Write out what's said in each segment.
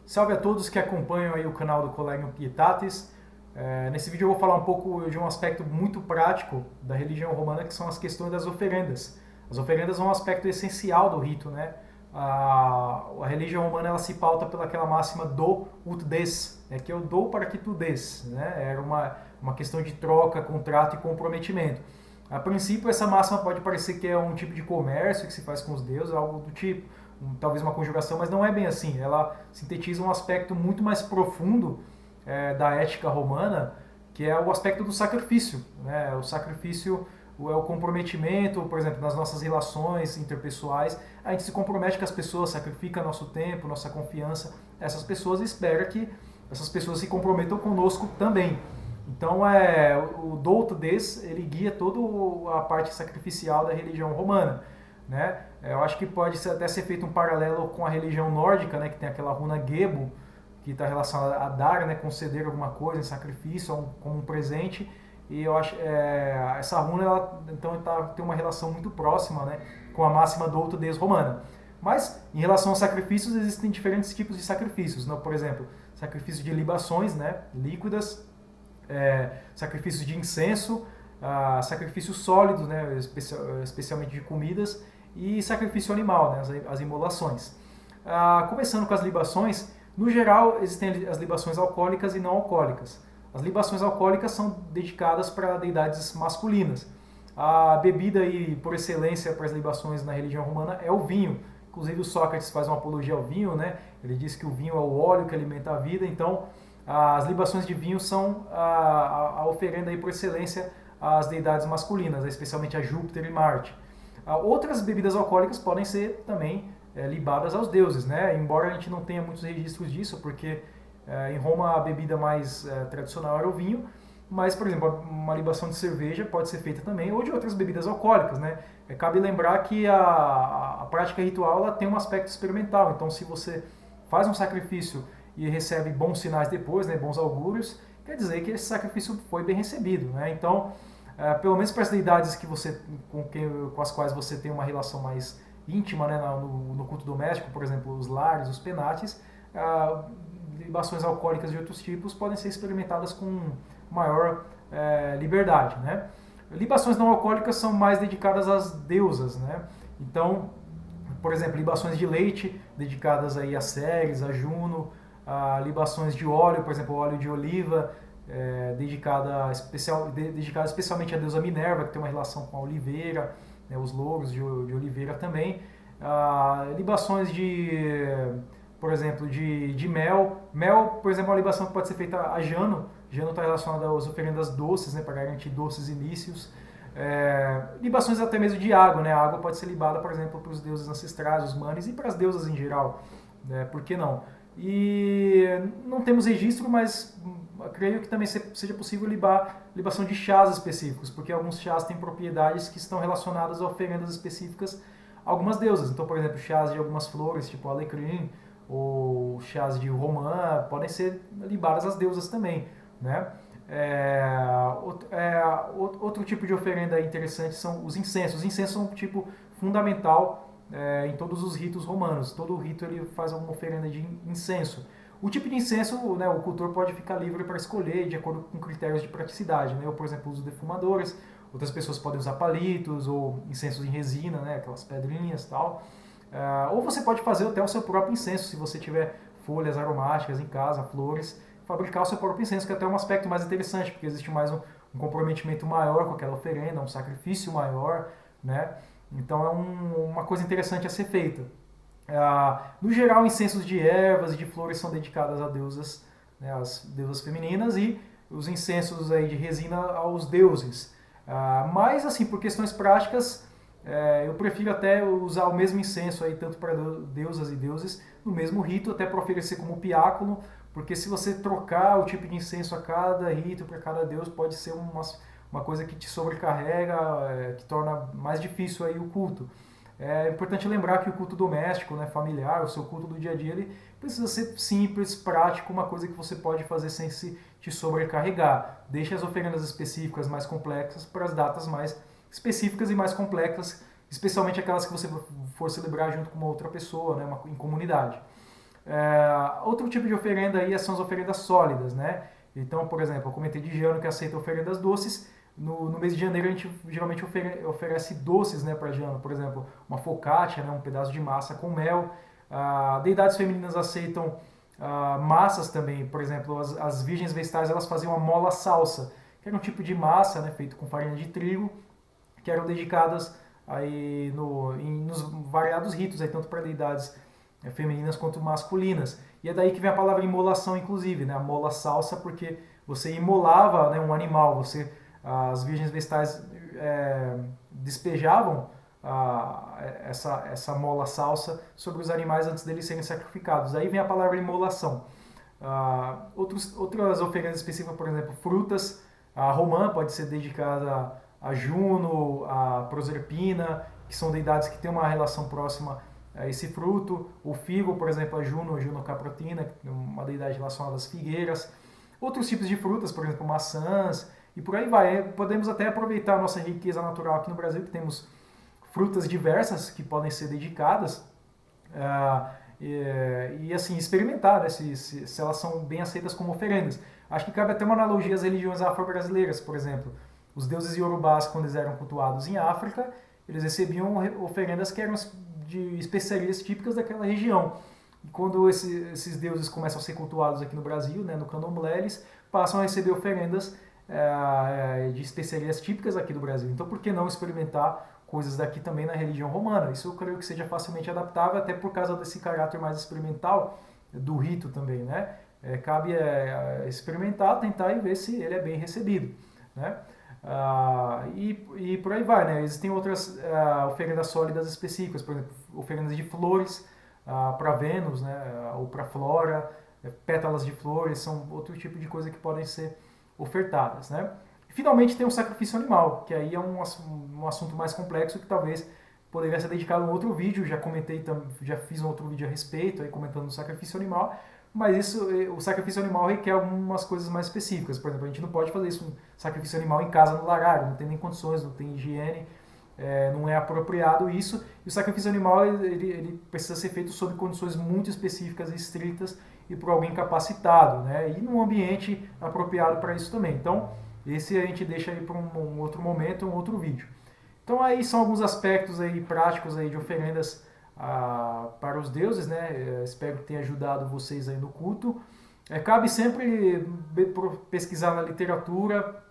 Salve a todos que acompanham aí o canal do Collegium Pietatis. Nesse vídeo eu vou falar um pouco de um aspecto muito prático da religião romana, que são as questões das oferendas. As oferendas são um aspecto essencial do rito, né? A religião romana ela se pauta pelaquela máxima do ut des, né? Que eu dou para que tu des, né? Era uma questão de troca, contrato e comprometimento. A princípio, essa máxima pode parecer que é um tipo de comércio que se faz com os deuses, algo do tipo, talvez uma conjugação, mas não é bem assim. Ela sintetiza um aspecto muito mais profundo da ética romana, que é o aspecto do sacrifício, né? O sacrifício é o comprometimento, por exemplo, nas nossas relações interpessoais, a gente se compromete com as pessoas, sacrifica nosso tempo, nossa confiança, essas pessoas e espera que essas pessoas se comprometam conosco também. Então, o douto des, ele guia toda a parte sacrificial da religião romana, né? Eu acho que pode até ser feito um paralelo com a religião nórdica, né? Que tem aquela runa Gebo, que está relacionada a dar, né? Conceder alguma coisa em sacrifício, como um presente. E eu acho essa runa, ela, então, tem uma relação muito próxima, né? Com a máxima douto des romana. Mas, em relação aos sacrifícios, existem diferentes tipos de sacrifícios, né? Por exemplo, sacrifício de libações, né? Líquidas, sacrifícios de incenso, sacrifícios sólidos, né, especialmente de comidas, e sacrifício animal, né, as imolações. Começando com as libações, no geral existem as libações alcoólicas e não alcoólicas. As libações alcoólicas são dedicadas para deidades masculinas. A bebida aí, por excelência para as libações na religião romana é o vinho. Inclusive o Sócrates faz uma apologia ao vinho, né? Ele diz que o vinho é o óleo que alimenta a vida, então as libações de vinho são a oferenda aí por excelência às deidades masculinas, especialmente a Júpiter e Marte. Outras bebidas alcoólicas podem ser também libadas aos deuses, né? Embora a gente não tenha muitos registros disso, porque em Roma a bebida mais tradicional era o vinho, mas, por exemplo, uma libação de cerveja pode ser feita também, ou de outras bebidas alcoólicas, né? Cabe lembrar que a prática ritual ela tem um aspecto experimental, então se você faz um sacrifício e recebe bons sinais depois, né, bons augúrios, quer dizer que esse sacrifício foi bem recebido, né? Então, pelo menos para as deidades com as quais você tem uma relação mais íntima, né, no culto doméstico, por exemplo, os lares, os penates, libações alcoólicas de outros tipos podem ser experimentadas com maior liberdade, né? Libações não alcoólicas são mais dedicadas às deusas, né? Então, por exemplo, libações de leite dedicadas aí a Ceres, a Juno, libações de óleo, por exemplo, óleo de oliva, dedicada especialmente à deusa Minerva, que tem uma relação com a oliveira, né, os louros de oliveira também. Libações por exemplo, de mel. Mel, por exemplo, é uma libação que pode ser feita a Jano. Jano está relacionada às oferendas doces, né, para garantir doces inícios. Libações até mesmo de água, né? A água pode ser libada, por exemplo, para os deuses ancestrais, os manes, e para as deusas em geral, né? Por que não? E não temos registro, mas creio que também seja possível libação de chás específicos, porque alguns chás têm propriedades que estão relacionadas a oferendas específicas a algumas deusas. Então, por exemplo, chás de algumas flores, tipo alecrim, ou chás de romã, podem ser libadas às deusas também, né? Outro tipo de oferenda interessante são os incensos. Os incensos são um tipo fundamental em todos os ritos romanos. Todo rito ele faz uma oferenda de incenso. O tipo de incenso, né, o cultor pode ficar livre para escolher de acordo com critérios de praticidade, né? Eu, por exemplo, uso defumadores, outras pessoas podem usar palitos ou incensos em resina, né, aquelas pedrinhas e tal. Ou você pode fazer até o seu próprio incenso, se você tiver folhas aromáticas em casa, flores, fabricar o seu próprio incenso, que é até um aspecto mais interessante, porque existe mais um comprometimento maior com aquela oferenda, um sacrifício maior, né? Então é uma coisa interessante a ser feita. No geral, incensos de ervas e de flores são dedicadas a deusas, né, às deusas femininas, e os incensos aí de resina aos deuses. Mas, assim, por questões práticas, eu prefiro até usar o mesmo incenso aí, tanto para deusas e deuses, no mesmo rito, até para oferecer como piácono, porque se você trocar o tipo de incenso a cada rito, para cada deus, pode ser uma coisa que te sobrecarrega, que torna mais difícil aí o culto. É importante lembrar que o culto doméstico, né, familiar, o seu culto do dia a dia, ele precisa ser simples, prático, uma coisa que você pode fazer sem se te sobrecarregar. Deixe as oferendas específicas mais complexas para as datas mais específicas e mais complexas, especialmente aquelas que você for celebrar junto com uma outra pessoa, né, em comunidade. Outro tipo de oferenda aí são as oferendas sólidas, né? Então, por exemplo, eu comentei de Jano que aceita oferendas doces. No mês de janeiro a gente geralmente oferece doces, né, para Jano, por exemplo, uma focaccia, né, um pedaço de massa com mel. Deidades femininas aceitam massas também, por exemplo, as virgens vestais elas faziam a mola salsa, que era um tipo de massa, né, feito com farinha de trigo, que eram dedicadas aí nos variados ritos, aí, tanto para deidades femininas quanto masculinas. E é daí que vem a palavra imolação, inclusive, né? A mola salsa, porque você imolava, né, um animal, as virgens vestais despejavam essa mola salsa sobre os animais antes deles serem sacrificados. Aí vem a palavra imolação. Outras oferendas específicas, por exemplo, frutas. A romã pode ser dedicada a Juno, a Proserpina, que são deidades que têm uma relação próxima a esse fruto. O figo, por exemplo, a Juno Caprotina, uma deidade relacionada às figueiras. Outros tipos de frutas, por exemplo, maçãs, e por aí vai. Podemos até aproveitar a nossa riqueza natural aqui no Brasil, que temos frutas diversas que podem ser dedicadas, e assim, experimentar, né, se elas são bem aceitas como oferendas. Acho que cabe até uma analogia às religiões afro-brasileiras, por exemplo. Os deuses iorubás, quando eles eram cultuados em África, eles recebiam oferendas que eram de especiarias típicas daquela região. E quando esses deuses começam a ser cultuados aqui no Brasil, né, no candomblé, eles passam a receber oferendas de especiarias típicas aqui do Brasil. Então, por que não experimentar coisas daqui também na religião romana? Isso eu creio que seja facilmente adaptável, até por causa desse caráter mais experimental do rito também, né? Cabe experimentar, tentar e ver se ele é bem recebido, né? E por aí vai, né? Existem outras oferendas sólidas específicas, por exemplo, oferendas de flores para Vênus, né? Ou para Flora, pétalas de flores, são outro tipo de coisa que podem ser ofertadas, né? E, finalmente tem o sacrifício animal, que aí é um assunto mais complexo que talvez poderia ser dedicado a um outro vídeo, já fiz um outro vídeo a respeito, aí comentando o sacrifício animal, mas o sacrifício animal requer algumas coisas mais específicas. Por exemplo, a gente não pode fazer um sacrifício animal em casa no larário, não tem nem condições, não tem higiene, não é apropriado isso. E o sacrifício animal ele precisa ser feito sob condições muito específicas e estritas e por alguém capacitado, né? E num ambiente apropriado para isso também. Então, esse a gente deixa aí para um outro momento, um outro vídeo. Então, aí são alguns aspectos aí práticos aí de oferendas para os deuses, né? Espero que tenha ajudado vocês aí no culto. Cabe sempre pesquisar na literatura,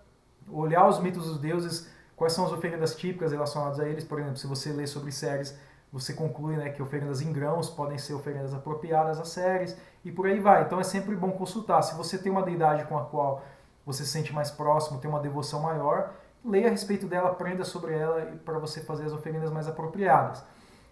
olhar os mitos dos deuses, quais são as oferendas típicas relacionadas a eles. Por exemplo, se você lê sobre séries, você conclui, né, que oferendas em grãos podem ser oferendas apropriadas às séries, e por aí vai. Então é sempre bom consultar. Se você tem uma deidade com a qual você se sente mais próximo, tem uma devoção maior, leia a respeito dela, aprenda sobre ela para você fazer as oferendas mais apropriadas.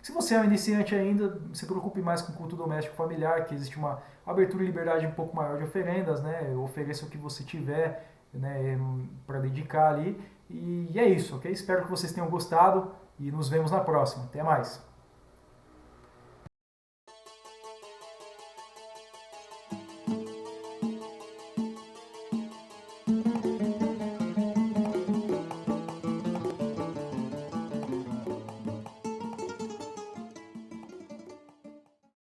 Se você é um iniciante ainda, se preocupe mais com o culto doméstico familiar, que existe uma abertura e liberdade um pouco maior de oferendas, né? Ofereça o que você tiver, né, para dedicar ali. E é isso, ok? Espero que vocês tenham gostado e nos vemos na próxima. Até mais!